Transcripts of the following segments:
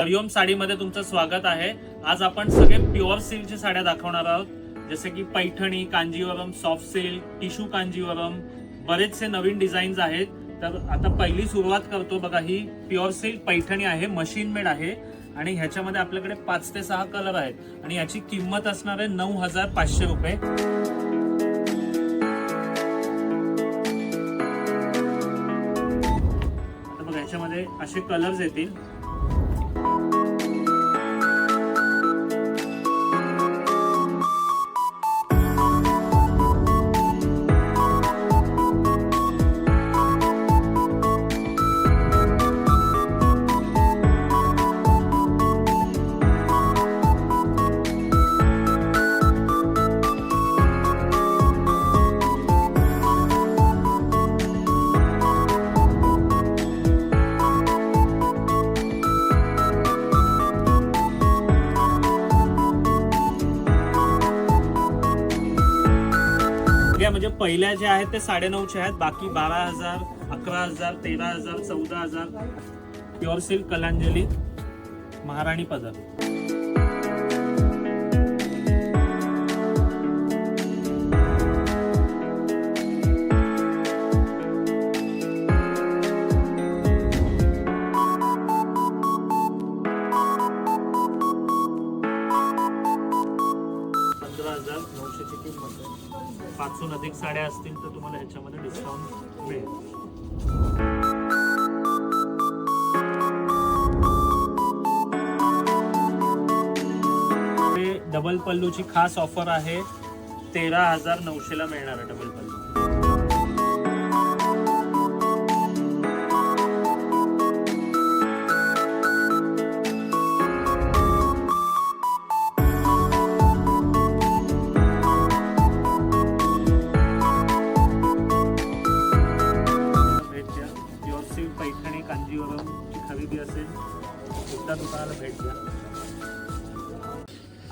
हरिओम साडीमध्ये तुमचं स्वागत आहे। आज आपण सगळे प्युअर सिल्कच्या साड्या दाखवणार आहोत, जसे की Paithani, Kanjeevaram, soft silk, tissue Kanjivaram, बरेचसे नवीन डिझाईन्स आहेत। तर आता पहिली सुरुवात करतो बघा। ही प्युअर सिल्क पैठणी आहे, मशीन मेड आहे आणि ह्याच्यामध्ये आपल्याकडे 5 ते 6 कलर आहेत आणि याची किंमत असणार आहे 9500 रुपये। आता बघा ह्याच्यामध्ये असे कलर्स येतील। म्हणजे पहिल्या जे आहेत ते 9.5चे आहेत, बाकी 12,000, 11,000, 13,000, 14,000। प्युअर सिल्क कलांजली, महाराणी पदर। पाचून अधिक साड्या असतील तर तुम्हाला ह्याच्यामध्ये डिस्काउंट मिळेल। डबल पल्लूची खास ऑफर आहे, 13,900 ला मिळणार आहे डबल पल्लू। पैठणी कांजीवरमची खरेदी असेल एकदा दुकानाला भेट द्या।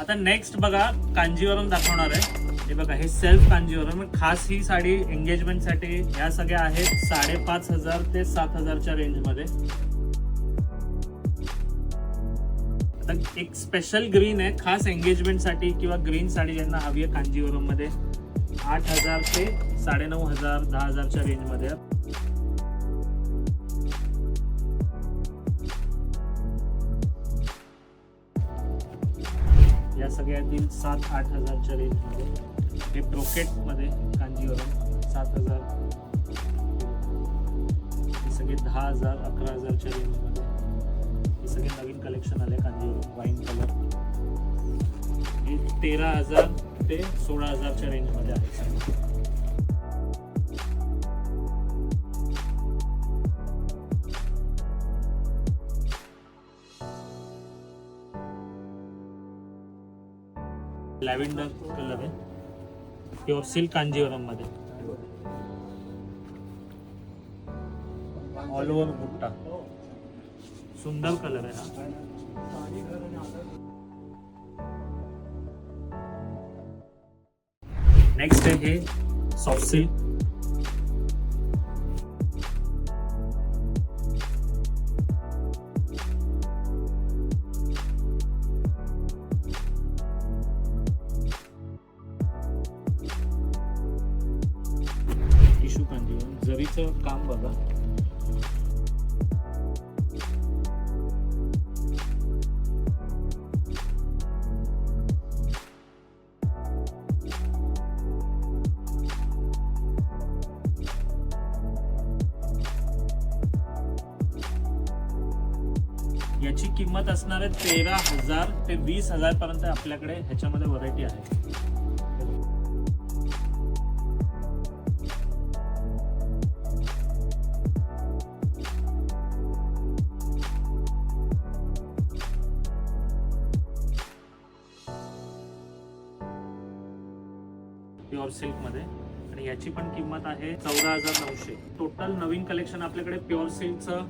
आता नेक्स्ट बघा, कांजीवरम दाखवणार आहे। हे बघा, हे सेल्फ कांजीवरम खास ही साडी एंगेजमेंट साठी। या सगळ्या आहेत 5,500 ते 7,000च्या रेंज मध्ये। आता एक स्पेशल ग्रीन आहे, खास एंगेजमेंट साठी किंवा ग्रीन साडी ज्यांना हवी आहे कांजीवरम मध्ये। 8,000 ते 9,500, 10,000च्या रेंज मध्ये। या सगळ्यातील 7-8 हजारच्या रेंज मध्ये। हे ब्रोकेट मध्ये कांजीवरम 7,000, हे सगळे 10,000, 11,000च्या रेंज मध्ये। हे सगळे नवीन कलेक्शन आले कांजीवरम वाईन कलर। हे 13,000 ते 16,000च्या रेंज मध्ये आहे। लॅव्हेंडर कलर आहे, प्युअर सिल्क कांजीवरम मध्ये। ऑल ओव्हर बुट्टा, सुंदर कलर आहे हा। नेक्स्ट आहे हे सॉफ्ट सिल्क। टिश्यू कांजीवरम, जरीचं काम बघा। याची किंमत असणार आहे 13,000 ते 20,000 पर्यंत। आपल्याकडे ह्याच्यामध्ये व्हरायटी आहे। प्युअर सिल्क मध्ये आणि याची पण किंमत आहे 14,900। टोटल नवीन कलेक्शन आपल्याकडे प्युअर सिल्कचं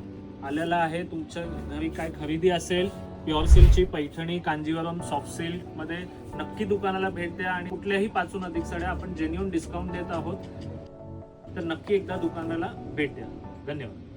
आलेलं आहे। तुमच्या घरी काय खरेदी असेल प्युअर सिल्कची, पैठणी, कांजीवरम, सॉफ्ट सिल्क मध्ये, नक्की दुकानाला भेट द्या आणि कुठल्याही 5हून अधिक साड्या आपण जेन्युइन डिस्काउंट देत आहोत, तर नक्की एकदा दुकानाला भेट द्या। धन्यवाद।